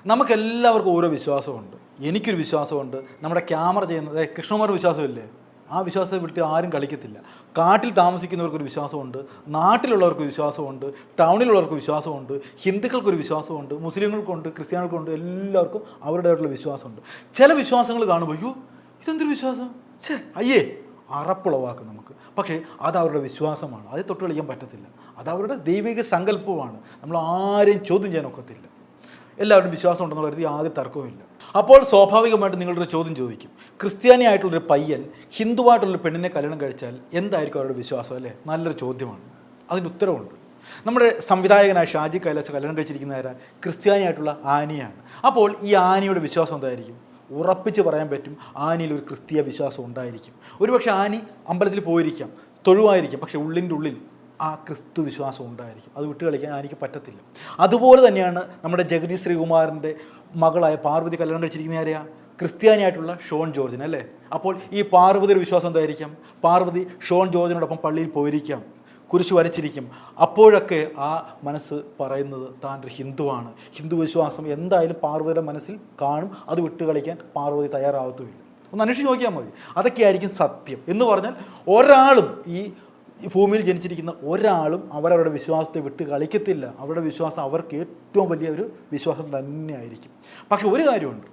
നമുക്കെല്ലാവർക്കും ഓരോ വിശ്വാസമുണ്ട്. എനിക്കൊരു വിശ്വാസമുണ്ട്. നമ്മുടെ ക്യാമറ ചെയ്യുന്നത് കൃഷ്ണകുമാർ വിശ്വാസമില്ലേ, ആ വിശ്വാസത്തെ വിട്ട് ആരും കളിക്കത്തില്ല. കാട്ടിൽ താമസിക്കുന്നവർക്കൊരു വിശ്വാസമുണ്ട്, നാട്ടിലുള്ളവർക്ക് വിശ്വാസമുണ്ട്, ടൗണിലുള്ളവർക്ക് വിശ്വാസമുണ്ട്, ഹിന്ദുക്കൾക്കൊരു വിശ്വാസമുണ്ട്, മുസ്ലിങ്ങൾക്കുണ്ട്, ക്രിസ്ത്യാനികൾക്കുണ്ട്, എല്ലാവർക്കും അവരുടേതായിട്ടുള്ള വിശ്വാസമുണ്ട്. ചില വിശ്വാസങ്ങൾ കാണുമ്പോൾ അയ്യോ ഇതെന്തൊരു വിശ്വാസം, അയ്യേ അറപ്പുളവാക്കും നമുക്ക്. പക്ഷേ അത് അവരുടെ വിശ്വാസമാണ്, അത് തൊട്ട് കളിക്കാൻ പറ്റത്തില്ല. അത് അവരുടെ ദൈവിക സങ്കല്പമാണ്, നമ്മൾ ആരെയും ചോദ്യം ചെയ്യാൻ ഒക്കത്തില്ല. എല്ലാവരും വിശ്വാസം ഉണ്ടെന്നുള്ള കരുതി യാതൊരു തർക്കവുമില്ല. അപ്പോൾ സ്വാഭാവികമായിട്ട് നിങ്ങളൊരു ചോദ്യം ചോദിക്കും, ക്രിസ്ത്യാനി ആയിട്ടുള്ളൊരു പയ്യൻ ഹിന്ദുവായിട്ടുള്ളൊരു പെണ്ണിനെ കല്യാണം കഴിച്ചാൽ എന്തായിരിക്കും അവരുടെ വിശ്വാസം, അല്ലേ? നല്ലൊരു ചോദ്യമാണ്, അതിന് ഉത്തരവുണ്ട്. നമ്മുടെ സംവിധായകനായ ഷാജി കൈലാസ് കല്യാണം കഴിച്ചിരിക്കുന്ന ആരാ? ക്രിസ്ത്യാനിയായിട്ടുള്ള ആനിയാണ്. അപ്പോൾ ഈ ആനിയുടെ വിശ്വാസം എന്തായിരിക്കും? ഉറപ്പിച്ച് പറയാൻ പറ്റും, ആനിയിൽ ഒരു ക്രിസ്തീയ വിശ്വാസം ഉണ്ടായിരിക്കും. ഒരുപക്ഷെ ആനി അമ്പലത്തിൽ പോയിരിക്കാം, തൊഴുവായിരിക്കും, പക്ഷേ ഉള്ളിൻ്റെ ഉള്ളിൽ ആ ക്രിസ്തു വിശ്വാസം ഉണ്ടായിരിക്കും. അത് വിട്ട് കളിക്കാൻ ആനിക്ക് പറ്റത്തില്ല. അതുപോലെ തന്നെയാണ് നമ്മുടെ ജഗതി ശ്രീകുമാറിൻ്റെ മകളായ പാർവതി കല്യാണം കഴിച്ചിരിക്കുന്ന ആരെയാ? ക്രിസ്ത്യാനിയായിട്ടുള്ള ഷോൺ ജോർജിന്, അല്ലേ? അപ്പോൾ ഈ പാർവതിയുടെ വിശ്വാസം എന്തായിരിക്കും? പാർവതി ഷോൺ ജോർജിനോടൊപ്പം പള്ളിയിൽ പോയിരിക്കാം, കുരിശ് വരച്ചിരിക്കും. അപ്പോഴൊക്കെ ആ മനസ്സ് പറയുന്നത് താൻ ഒരു ഹിന്ദുവാണ്. ഹിന്ദു വിശ്വാസം എന്തായാലും പാർവതിയുടെ മനസ്സിൽ കാണും. അത് വിട്ട് കളിക്കാൻ പാർവതി തയ്യാറാവത്തുമില്ല. ഒന്ന് അന്വേഷിച്ച് നോക്കിയാൽ മതി. അതൊക്കെയായിരിക്കും സത്യം. എന്ന് പറഞ്ഞാൽ ഒരാളും ഈ ഭൂമിയിൽ ജനിച്ചിരിക്കുന്ന ഒരാളും അവരവരുടെ വിശ്വാസത്തെ വിട്ട് കളിക്കത്തില്ല. അവരുടെ വിശ്വാസം അവർക്ക് ഏറ്റവും വലിയ ഒരു വിശ്വാസം തന്നെയായിരിക്കും. പക്ഷെ ഒരു കാര്യമുണ്ട്,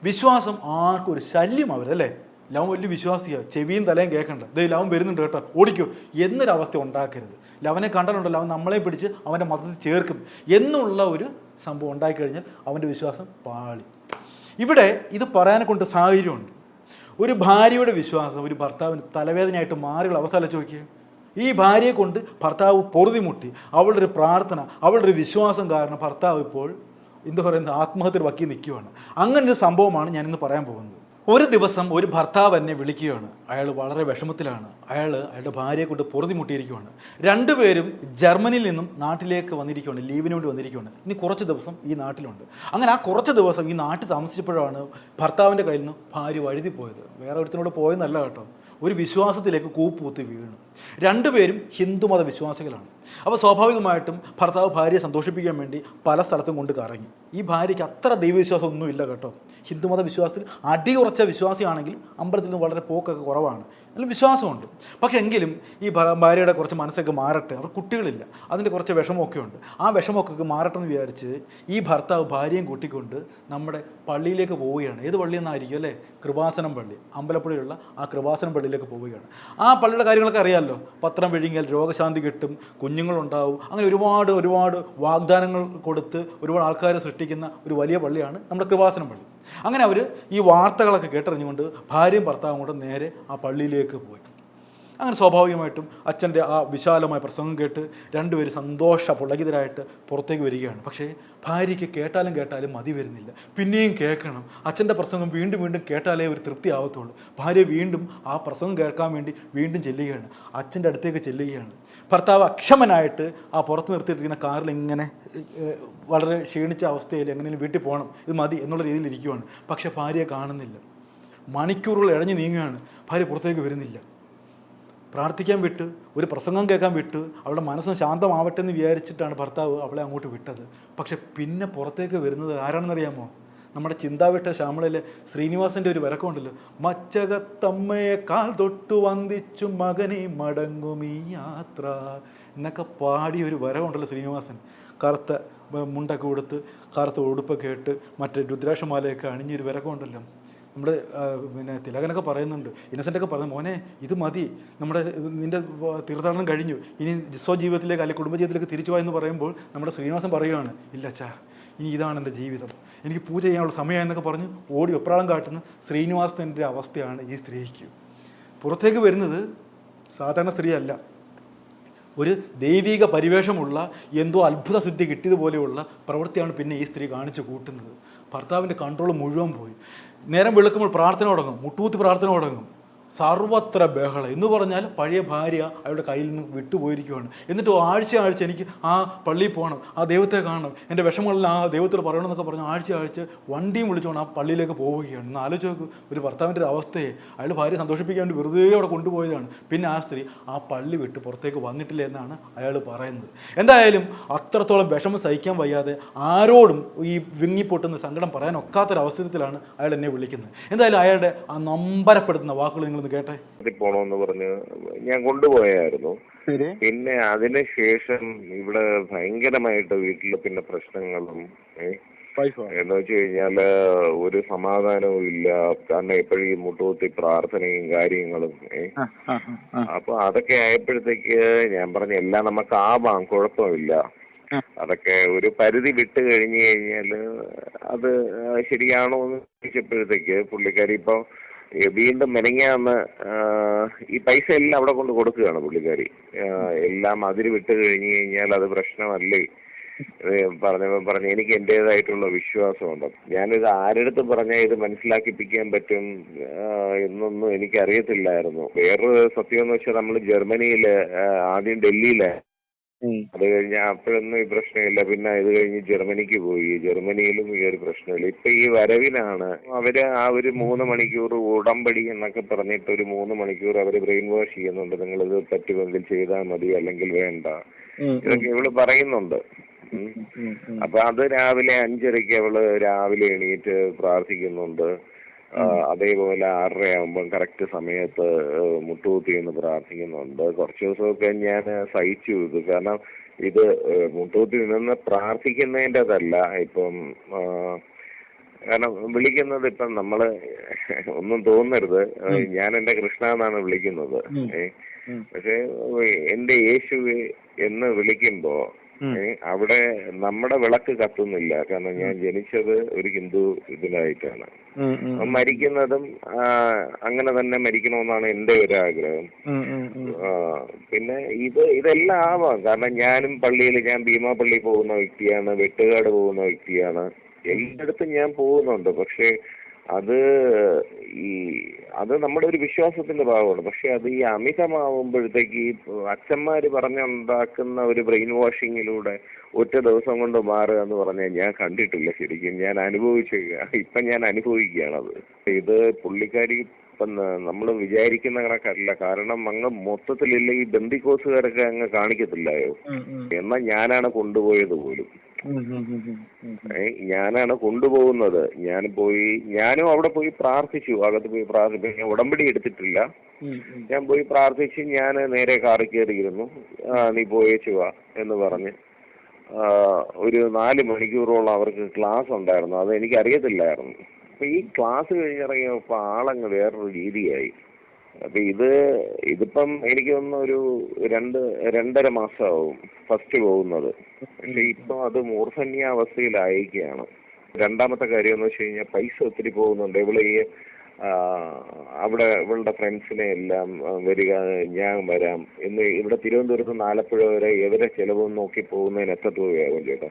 വിശ്വാസം ആർക്കും ഒരു ശല്യം അവരല്ലേ. ലവൻ വലിയ വിശ്വാസിയാണ്, ചെവിയും തലയും കേൾക്കണ്ട, ദേ ലവൻ വരുന്നുണ്ട് കേട്ടോ ഓടിക്കോ എന്നൊരവസ്ഥ ഉണ്ടാക്കരുത്. ലവനെ കണ്ടാലുണ്ടല്ലോ അവൻ നമ്മളെ പിടിച്ച് അവൻ്റെ മതത്തിൽ ചേർക്കും എന്നുള്ള ഒരു സംഭവം ഉണ്ടായിക്കഴിഞ്ഞാൽ അവൻ്റെ വിശ്വാസം പാളി. ഇവിടെ ഇത് പറയാനെ കൊണ്ട് സാഹചര്യമുണ്ട്. ഒരു ഭാര്യയുടെ വിശ്വാസം ഒരു ഭർത്താവിന് തലവേദനയായിട്ട് മാറിയുള്ള അവസ്ഥ അല്ല ചോദിക്കുക. ഈ ഭാര്യയെ കൊണ്ട് ഭർത്താവ് പൊറുതിമുട്ടി, അവളുടെ ഒരു പ്രാർത്ഥന, അവളുടെ ഒരു വിശ്വാസം കാരണം ഭർത്താവ് ഇപ്പോൾ എന്താ പറയുന്നത് ആത്മഹത്യയുടെ വക്കി നിൽക്കുകയാണ്. അങ്ങനൊരു സംഭവമാണ് ഞാനിന്ന് പറയാൻ പോകുന്നത്. ഒരു ദിവസം ഒരു ഭർത്താവ് എന്നെ വിളിക്കുകയാണ്. അയാൾ വളരെ വിഷമത്തിലാണ്. അയാളുടെ ഭാര്യയെ കൊണ്ട് പൊറുതിമുട്ടിയിരിക്കുകയാണ്. രണ്ടുപേരും ജർമ്മനിയിൽ നിന്നും നാട്ടിലേക്ക് വന്നിരിക്കുകയാണ്, ലീവിന് വേണ്ടി വന്നിരിക്കുകയാണ്. ഇനി കുറച്ച് ദിവസം ഈ നാട്ടിലുണ്ട്. അങ്ങനെ ആ കുറച്ച് ദിവസം ഈ നാട്ടിൽ താമസിച്ചപ്പോഴാണ് ഭർത്താവിൻ്റെ കയ്യിൽ നിന്ന് ഭാര്യ വഴുതി പോയത്. വേറെ ഒരുത്തിനോട് പോയെന്നല്ല കേട്ടോ, ഒരു വിശ്വാസത്തിലേക്ക് കൂപ്പുകുത്തി വീണു. രണ്ടുപേരും ഹിന്ദുമത വിശ്വാസികളാണ്. അപ്പോൾ സ്വാഭാവികമായിട്ടും ഭർത്താവ് ഭാര്യയെ സന്തോഷിപ്പിക്കാൻ വേണ്ടി പല സ്ഥലത്തും കൊണ്ട് കറങ്ങി. ഈ ഭാര്യയ്ക്ക് അത്ര ദൈവവിശ്വാസം ഒന്നുമില്ല കേട്ടോ. ഹിന്ദുമത വിശ്വാസത്തിൽ അടിയുറച്ച വിശ്വാസിയാണെങ്കിലും അമ്പലത്തിൽ നിന്ന് വളരെ പോക്കൊക്കെ കുറവാണ്, നല്ല വിശ്വാസമുണ്ട്. പക്ഷെ എങ്കിലും ഈ ഭാര്യയുടെ കുറച്ച് മനസ്സൊക്കെ മാറട്ടെ, അവർ കുട്ടികളില്ല, അതിൻ്റെ കുറച്ച് വിഷമമൊക്കെ ഉണ്ട്. ആ വിഷമമൊക്കെ മാറട്ടെ എന്ന് വിചാരിച്ച് ഈ ഭർത്താവ് ഭാര്യയും കൂട്ടിക്കൊണ്ട് നമ്മുടെ പള്ളിയിലേക്ക് പോവുകയാണ്. ഏത് പള്ളിയെന്നായിരിക്കും അല്ലേ? കൃപാസനം പള്ളി, അമ്പലപ്പുഴയിലുള്ള ആ കൃപാസനം പള്ളിയിലേക്ക് പോവുകയാണ്. ആ പള്ളിയുടെ കാര്യങ്ങളൊക്കെ അറിയാമല്ലോ, പത്രം വിഴുങ്ങിയാൽ രോഗശാന്തി കിട്ടും, കുഞ്ഞുങ്ങളുണ്ടാവും, അങ്ങനെ ഒരുപാട് വാഗ്ദാനങ്ങൾ കൊടുത്ത് ഒരുപാട് ആൾക്കാരെ സൃഷ്ടിക്കുന്ന ഒരു വലിയ പള്ളിയാണ് നമ്മുടെ കൃപാസനം പള്ളി. അങ്ങനെ അവർ ഈ വാർത്തകളൊക്കെ കേട്ടറിഞ്ഞുകൊണ്ട് ഭാര്യയും ഭർത്താവും കൂടെ നേരെ ആ പള്ളിയിലേക്ക് പോയി. അങ്ങനെ സ്വാഭാവികമായിട്ടും അച്ഛൻ്റെ ആ വിശാലമായ പ്രസംഗം കേട്ട് രണ്ടുപേരും പുളകിതരായിട്ട് പുറത്തേക്ക് വരികയാണ്. പക്ഷേ ഭാര്യയ്ക്ക് കേട്ടാലും മതി വരുന്നില്ല, പിന്നെയും കേൾക്കണം. അച്ഛൻ്റെ പ്രസംഗം വീണ്ടും കേട്ടാലേ ഒരു തൃപ്തി ആവത്തുള്ളൂ. ഭാര്യ വീണ്ടും ആ പ്രസംഗം കേൾക്കാൻ വേണ്ടി വീണ്ടും ചെല്ലുകയാണ്, അച്ഛൻ്റെ അടുത്തേക്ക് ചെല്ലുകയാണ്. ഭർത്താവ് അക്ഷമനായിട്ട് ആ പുറത്ത് നിർത്തിയിട്ടിരിക്കുന്ന കാറിൽ ഇങ്ങനെ വളരെ ക്ഷീണിച്ച അവസ്ഥയിൽ എങ്ങനെയും വീട്ടിൽ പോകണം, ഇത് മതി എന്നുള്ള രീതിയിൽ ഇരിക്കുകയാണ്. പക്ഷേ ഭാര്യയെ കാണുന്നില്ല. മണിക്കൂറുകൾ ഇഴഞ്ഞു നീങ്ങുകയാണ്, ഭാര്യ പുറത്തേക്ക് വരുന്നില്ല. പ്രാർത്ഥിക്കാൻ വിട്ട്, ഒരു പ്രസംഗം കേൾക്കാൻ വിട്ട്, അവളുടെ മനസ്സും ശാന്തമാവട്ടെ എന്ന് വിചാരിച്ചിട്ടാണ് ഭർത്താവ് അവളെ അങ്ങോട്ട് വിട്ടത്. പക്ഷെ പിന്നെ പുറത്തേക്ക് വരുന്നത് ആരാണെന്നറിയാമോ? നമ്മുടെ ചിന്താവിട്ട ശ്യാമളയിലെ ശ്രീനിവാസൻ്റെ ഒരു വരക്കമുണ്ടല്ലോ, മച്ചകത്തമ്മയെക്കാൾ തൊട്ടു വന്ദിച്ചു മകനെ മടങ്ങും ഈ യാത്ര എന്നൊക്കെ പാടിയ ഒരു വരവുണ്ടല്ലോ ശ്രീനിവാസൻ. കറുത്ത മുണ്ടൊക്കെ കൊടുത്ത് കറുത്ത ഉടുപ്പൊക്കെ ഇട്ട് മറ്റേ രുദ്രാക്ഷമാലയൊക്കെ അണിഞ്ഞൊരു വരക്കമുണ്ടല്ലോ. നമ്മുടെ തിലകനൊക്കെ പറയുന്നുണ്ട്, ഇന്നസെൻ്റൊക്കെ പറയുന്നത്, മോനെ ഇത് മതി, നിൻ്റെ തീർത്ഥാടനം കഴിഞ്ഞു, ഇനി സ്വജീവിതത്തിലേക്ക് അല്ലെങ്കിൽ കുടുംബജീവിതത്തിലേക്ക് തിരിച്ചു പോയെന്ന് പറയുമ്പോൾ നമ്മുടെ ശ്രീനിവാസൻ പറയുകയാണ്, ഇല്ല അച്ഛാ, ഇനി ഇതാണ് എൻ്റെ ജീവിതം, എനിക്ക് പൂജ ചെയ്യാനുള്ള സമയം എന്നൊക്കെ പറഞ്ഞ് ഓടി വെപ്രാളം കാട്ടുന്ന ശ്രീനിവാസൻ്റെ അവസ്ഥയാണ് ഈ സ്ത്രീക്ക്. പുറത്തേക്ക് വരുന്നത് സാധാരണ സ്ത്രീ അല്ല, ഒരു ദൈവിക പരിവേഷമുള്ള എന്തോ അത്ഭുത സിദ്ധി കിട്ടിയതുപോലെയുള്ള പ്രവൃത്തിയാണ് പിന്നെ ഈ സ്ത്രീ കാണിച്ചു കൂട്ടുന്നത്. ഭർത്താവിൻ്റെ കൺട്രോൾ മുഴുവൻ പോയി. നേരം വെളുക്കുമ്പോൾ പ്രാർത്ഥന തുടങ്ങും, മുട്ടുകുത്തി പ്രാർത്ഥന തുടങ്ങും. സർവത്ര ബഹളം എന്ന് പറഞ്ഞാൽ പഴയ ഭാര്യ അയാളുടെ കയ്യിൽ നിന്ന് വിട്ടുപോയിരിക്കുകയാണ്. എന്നിട്ട് ആഴ്ച എനിക്ക് ആ പള്ളിയിൽ പോകണം, ആ ദൈവത്തെ കാണണം, എൻ്റെ വിഷമങ്ങളിൽ ആ ദൈവത്തോട് പറയണമെന്നൊക്കെ പറഞ്ഞ് ആഴ്ച വണ്ടിയും വിളിച്ചുകൊണ്ട് ആ പള്ളിയിലേക്ക് പോവുകയാണ്. ഇന്ന് ആലോചിച്ച് നോക്ക് ഒരു ഭർത്താവിൻ്റെ ഒരു അവസ്ഥയെ. അയാൾ ഭാര്യ സന്തോഷിപ്പിക്കാൻ വേണ്ടി വെറുതെ അവിടെ കൊണ്ടുപോയതാണ്. പിന്നെ ആ സ്ത്രീ ആ പള്ളി വിട്ട് പുറത്തേക്ക് വന്നിട്ടില്ല എന്നാണ് അയാൾ പറയുന്നത്. എന്തായാലും അത്രത്തോളം വിഷമം സഹിക്കാൻ വയ്യാതെ ആരോടും ഈ വിങ്ങിപ്പൊട്ടുന്ന സങ്കടം പറയാനൊക്കാത്തൊരവസരത്തിലാണ് അയാൾ എന്നെ വിളിക്കുന്നത്. എന്തായാലും അയാളുടെ ആ നമ്പരപ്പെടുത്തുന്ന വാക്കുകൾ നിങ്ങളൊന്ന് കേട്ടെ. പോണോന്ന് പറഞ്ഞ് ഞാൻ കൊണ്ടുപോയായിരുന്നു. പിന്നെ അതിനുശേഷം ഇവിടെ ഭയങ്കരമായിട്ട് വീട്ടില് പിന്നെ പ്രശ്നങ്ങളും എന്ന് വെച്ച് കഴിഞ്ഞാല് ഒരു സമാധാനവും ഇല്ല. കാരണം എപ്പോഴും ഈ മുട്ടുകുത്തി പ്രാർത്ഥനയും കാര്യങ്ങളും അപ്പൊ അതൊക്കെ ആയപ്പോഴത്തേക്ക് ഞാൻ പറഞ്ഞ എല്ലാം നമുക്ക് ആവാം, കുഴപ്പമില്ല. അതൊക്കെ ഒരു പരിധി വിട്ട് കഴിഞ്ഞു കഴിഞ്ഞാല് അത് ശരിയാണോ എന്ന് ചോദിച്ചപ്പോഴത്തേക്ക് പുള്ളിക്കാരി ഇപ്പൊ വീണ്ടും മെനങ്ങാന്ന് ഈ പൈസ എല്ലാം അവിടെ കൊണ്ട് കൊടുക്കുകയാണ് പുള്ളിക്കാരി. എല്ലാം അതിര് വിട്ട് കഴിഞ്ഞു കഴിഞ്ഞാൽ അത് പ്രശ്നമല്ലേ പറഞ്ഞു. എനിക്ക് എന്റേതായിട്ടുള്ള വിശ്വാസമുണ്ട്. ഞാനിത് ആരെടുത്ത് പറഞ്ഞാൽ ഇത് മനസ്സിലാക്കിപ്പിക്കാൻ പറ്റും എന്നൊന്നും എനിക്കറിയത്തില്ലായിരുന്നു. വേറൊരു സത്യം എന്ന് വെച്ചാൽ നമ്മൾ ജർമ്മനിയില് ആദ്യം ഡൽഹിയില്, അത് കഴിഞ്ഞ അപ്പോഴൊന്നും ഈ പ്രശ്നമില്ല. പിന്നെ ഇത് കഴിഞ്ഞ് ജർമ്മനിക്ക് പോയി, ജർമ്മനിയിലും ഈ ഒരു പ്രശ്നമില്ല. ഇപ്പൊ ഈ വരവിനാണ് അവര് ആ ഒരു 3 മണിക്കൂർ ഉടമ്പടി എന്നൊക്കെ പറഞ്ഞിട്ട് ഒരു 3 മണിക്കൂർ അവര് ബ്രെയിൻ വാഷ് ചെയ്യുന്നുണ്ട്. നിങ്ങളിത് പറ്റുമെങ്കിൽ ചെയ്താൽ മതി, അല്ലെങ്കിൽ വേണ്ട, ഇതൊക്കെ ഇവള് പറയുന്നുണ്ട്. അപ്പൊ അത് രാവിലെ 5:30 അവള് രാവിലെ എണീറ്റ് പ്രാർത്ഥിക്കുന്നുണ്ട്. അതേപോലെ 6:30 ആകുമ്പം കറക്റ്റ് സമയത്ത് മുട്ടുകുത്തി എന്ന് പ്രാർത്ഥിക്കുന്നുണ്ട്. കുറച്ച് ദിവസമൊക്കെ ഞാൻ സഹിച്ചു ഇത്. കാരണം ഇത് മുട്ടുകുത്തി നിന്ന് പ്രാർത്ഥിക്കുന്നതിൻ്റെതല്ല ഇപ്പം. കാരണം വിളിക്കുന്നത് ഇപ്പം നമ്മള് ഒന്നും തോന്നരുത്, ഞാൻ എന്റെ കൃഷ്ണ എന്നാണ് വിളിക്കുന്നത്. പക്ഷെ എന്റെ യേശുവെ എന്ന് വിളിക്കുമ്പോ അവിടെ നമ്മുടെ വിളക്ക് കത്തുന്നില്ല. കാരണം ഞാൻ ജനിച്ചത് ഒരു ഹിന്ദു ഇതിലായിട്ടാണ്. മരിക്കുന്നതും അങ്ങനെ തന്നെ മരിക്കണമെന്നാണ് എന്റെ ഒരു ആഗ്രഹം. പിന്നെ ഇതെല്ലാം ആവാം. കാരണം ഞാനും ഞാൻ ഭീമാ പള്ളി പോകുന്ന വ്യക്തിയാണ്, വെട്ടുകാട് പോകുന്ന വ്യക്തിയാണ്, എല്ലായിടത്തും ഞാൻ പോകുന്നുണ്ട്. പക്ഷെ അത് നമ്മുടെ ഒരു വിശ്വാസത്തിന്റെ ഭാഗമാണ്. പക്ഷെ അത് ഈ അമിതമാവുമ്പോഴത്തേക്ക് ഈ അച്ഛന്മാര് പറഞ്ഞുണ്ടാക്കുന്ന ഒരു ബ്രെയിൻ വാഷിങ്ങിലൂടെ ഒറ്റ ദിവസം കൊണ്ട് മാറുക എന്ന് പറഞ്ഞാൽ ഞാൻ കണ്ടിട്ടില്ല. ശരിക്കും ഞാൻ ഇപ്പൊ ഞാൻ അനുഭവിക്കുകയാണത്. ഇത് പുള്ളിക്കാരി ഇപ്പം നമ്മൾ വിചാരിക്കുന്ന കണക്കല്ല. കാരണം അങ്ങ് മൊത്തത്തിലില്ല ഈ ബന്ദിക്കോസുകാരൊക്കെ അങ്ങ് കാണിക്കത്തില്ലായോ. എന്നാൽ ഞാനാണ് കൊണ്ടുപോയത് പോലും. ഞാനാണ് കൊണ്ടുപോകുന്നത്. ഞാനും അവിടെ പോയി പ്രാർത്ഥിച്ചു, അകത്ത് പോയി പ്രാർത്ഥിച്ചു. ഞാൻ ഉടമ്പടി എടുത്തിട്ടില്ല. ഞാൻ പോയി പ്രാർത്ഥിച്ച് ഞാൻ നേരെ കാറിൽ കയറിയിരുന്നു. നീ പോയേച്ചു വാ എന്ന് പറഞ്ഞ് ഒരു 4 മണിക്കൂറോളം അവർക്ക് ക്ലാസ് ഉണ്ടായിരുന്നു. അത് എനിക്കറിയത്തില്ലായിരുന്നു. അപ്പൊ ഈ ക്ലാസ് കഴിഞ്ഞിറങ്ങിയപ്പോ ആളങ്ങ് വേറൊരു രീതിയായി. അപ്പൊ ഇതിപ്പം എനിക്ക് തോന്നുന്നു ഒരു 2-2.5 മാസമാവും ഫസ്റ്റ് പോകുന്നത്. പക്ഷെ ഇപ്പൊ അത് മൂർധന്യാവസ്ഥയിലായിരിക്കുകയാണ്. രണ്ടാമത്തെ കാര്യം എന്ന് വെച്ച് കഴിഞ്ഞാൽ പൈസ ഒത്തിരി പോകുന്നുണ്ട്. അവിടെ ഇവളുടെ ഫ്രണ്ട്സിനെ എല്ലാം വരിക, ഞാൻ വരാം എന്ന്. ഇവിടെ തിരുവനന്തപുരത്ത് നിന്ന് ആലപ്പുഴ വരെ എവരെ ചെലവും നോക്കി പോകുന്നതിന് എത്ര രൂപയാകും ചേട്ടാ?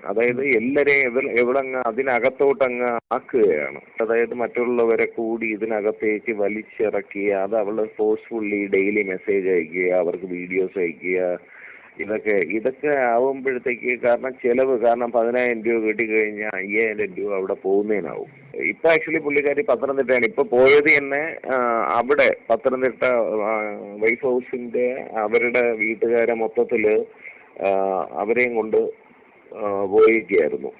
അതായത് എല്ലാരെയും എവിടങ്ങ് അതിനകത്തോട്ടങ്ങ് ആക്കുകയാണ്. അതായത് മറ്റുള്ളവരെ കൂടി ഇതിനകത്തേക്ക് വലിച്ചിറക്കി അത് അവള് ഫോഴ്സ്ഫുള്ളി ഡെയിലി മെസ്സേജ് അയക്കുക, അവർക്ക് വീഡിയോസ് അയക്കുക. ഇതൊക്കെ ആവുമ്പോഴത്തേക്ക് കാരണം 10,000 രൂപ കിട്ടിക്കഴിഞ്ഞാൽ 5,000 രൂപ അവിടെ പോകുന്നതിനാവും. ഇപ്പൊ ആക്ച്വലി പുള്ളിക്കാരി പത്തനംതിട്ടയാണ്. ഇപ്പൊ പോയത് തന്നെ അവിടെ പത്തനംതിട്ട വൈഫ് ഹൗസിന്റെ അവരുടെ വീട്ടുകാരെ മൊത്തത്തില് അവരെയും കൊണ്ട് പോയിരിക്കുകയായിരുന്നു.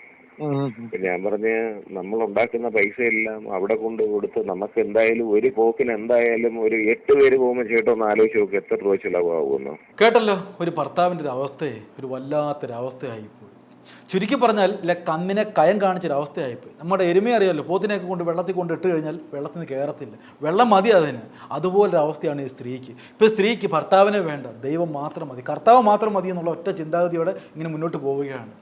ഞാൻ പറഞ്ഞ് നമ്മൾ ഉണ്ടാക്കുന്ന പൈസ എല്ലാം അവിടെ കൊണ്ട് കൊടുത്ത് നമുക്ക് എന്തായാലും ഒരു പോക്കിന് എന്തായാലും ഒരു 8 പേര് പോകുമ്പോൾ ചേട്ടൻ ഒന്ന് ആലോചിച്ച് നോക്ക് എത്ര രൂപ ചിലവാകുമെന്ന്. കേട്ടല്ലോ ഒരു ഭർത്താവിൻ്റെ ഒരു അവസ്ഥയെ, ഒരു വല്ലാത്തൊരവസ്ഥയായിപ്പോയി. ചുരുക്കി പറഞ്ഞാൽ കന്നിനെ കയം കാണിച്ചൊരവസ്ഥയായിപ്പോയി. നമ്മുടെ എരുമയെ അറിയാമല്ലോ, പോത്തിനെയൊക്കെ കൊണ്ട് വെള്ളത്തിൽ കൊണ്ട് ഇട്ട് കഴിഞ്ഞാൽ വെള്ളത്തിന് കയറത്തില്ല, വെള്ളം മതി അതിന്. അതുപോലൊരവസ്ഥയാണ് ഈ സ്ത്രീക്ക്. ഇപ്പോൾ സ്ത്രീക്ക് ഭർത്താവിനെ വേണ്ട, ദൈവം മാത്രം മതി, കർത്താവ് മാത്രം മതി എന്നുള്ള ഒറ്റ ചിന്താഗതിയോടെ ഇങ്ങനെ മുന്നോട്ട് പോവുകയാണ്.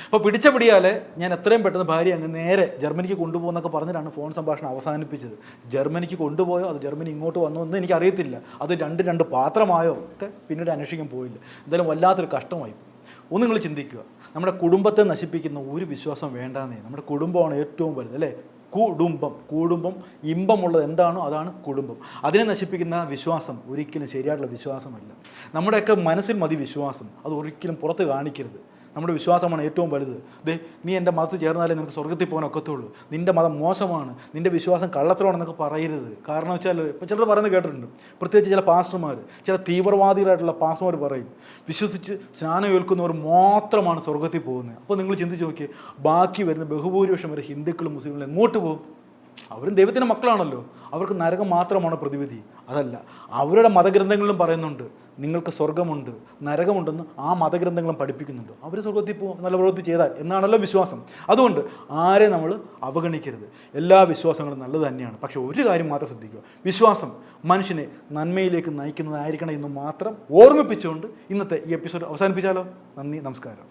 അപ്പോൾ പിടിച്ച പിടിയാലെ ഞാൻ എത്രയും പെട്ടെന്ന് ഭാര്യ അങ്ങ് നേരെ ജർമ്മനിക്ക് കൊണ്ടുപോകുന്നൊക്കെ പറഞ്ഞിട്ടാണ് ഫോൺ സംഭാഷണം അവസാനിപ്പിച്ചത്. ജർമ്മനിക്ക് കൊണ്ടുപോയോ അത് ജർമ്മനി ഇങ്ങോട്ട് വന്നോ എന്ന് എനിക്കറിയത്തില്ല. അത് രണ്ട് പാത്രമായോ ഒക്കെ പിന്നീട് അന്വേഷിക്കാൻ പോയില്ല. എന്തായാലും വല്ലാത്തൊരു കഷ്ടമായി. ഒന്ന് നിങ്ങൾ ചിന്തിക്കുക, നമ്മുടെ കുടുംബത്തെ നശിപ്പിക്കുന്ന ഒരു വിശ്വാസം വേണ്ടാന്നേ. നമ്മുടെ കുടുംബമാണ് ഏറ്റവും വലുത് അല്ലേ? കുടുംബം ഇമ്പമുള്ളത് എന്താണോ അതാണ് കുടുംബം. അതിനെ നശിപ്പിക്കുന്ന വിശ്വാസം ഒരിക്കലും ശരിയായിട്ടുള്ള വിശ്വാസമല്ല. നമ്മുടെയൊക്കെ മനസ്സിൽ മതി വിശ്വാസം, അത് ഒരിക്കലും പുറത്ത് കാണിക്കരുത്. നമ്മുടെ വിശ്വാസമാണ് ഏറ്റവും വലുത്. നീ എൻ്റെ മതത്തിൽ ചേർന്നാലേ നിനക്ക് സ്വർഗ്ഗത്തിൽ പോകാൻ ഒക്കത്തുള്ളൂ, നിൻ്റെ മതം മോശമാണ്, നിൻ്റെ വിശ്വാസം കള്ളത്തരമാണെന്നൊക്കെ പറയരുത്. കാരണം വെച്ചാൽ ഇപ്പോൾ ചിലർ പറയുന്നത് കേട്ടിട്ടുണ്ട്, പ്രത്യേകിച്ച് ചില പാസ്റ്റർമാർ, ചില തീവ്രവാദികളായിട്ടുള്ള പാസ്റ്റർമാർ പറയും വിശ്വസിച്ച് സ്നാനം ഏൽക്കുന്നവർ മാത്രമാണ് സ്വർഗ്ഗത്തിൽ പോകുന്നത്. അപ്പോൾ നിങ്ങൾ ചിന്തിച്ച് നോക്കിയേ, ബാക്കി വരുന്ന ബഹുഭൂരിപക്ഷം വരെ ഹിന്ദുക്കളും മുസ്ലിങ്ങളും എങ്ങോട്ട് പോകും? അവരും ദൈവത്തിൻ്റെ മക്കളാണല്ലോ, അവർക്ക് നരകം മാത്രമാണ് പ്രതിവിധി. അതല്ല, അവരുടെ മതഗ്രന്ഥങ്ങളിലും പറയുന്നുണ്ട് നിങ്ങൾക്ക് സ്വർഗമുണ്ട് നരകമുണ്ടെന്ന്. ആ മതഗ്രന്ഥങ്ങളും പഠിപ്പിക്കുന്നുണ്ട്. അവർ സ്വർഗത്തിൽ പോകും നല്ല പ്രവൃത്തി ചെയ്താൽ എന്നാണല്ലോ വിശ്വാസം. അതുകൊണ്ട് ആരെ നമ്മൾ അവഗണിക്കരുത്. എല്ലാ വിശ്വാസങ്ങളും നല്ലത് തന്നെയാണ്. പക്ഷെ ഒരു കാര്യം മാത്രം ശ്രദ്ധിക്കുക, വിശ്വാസം മനുഷ്യനെ നന്മയിലേക്ക് നയിക്കുന്നതായിരിക്കണം എന്ന് മാത്രം ഓർമ്മിപ്പിച്ചുകൊണ്ട് ഇന്നത്തെ ഈ എപ്പിസോഡ് അവസാനിപ്പിച്ചാലോ? നന്ദി, നമസ്കാരം.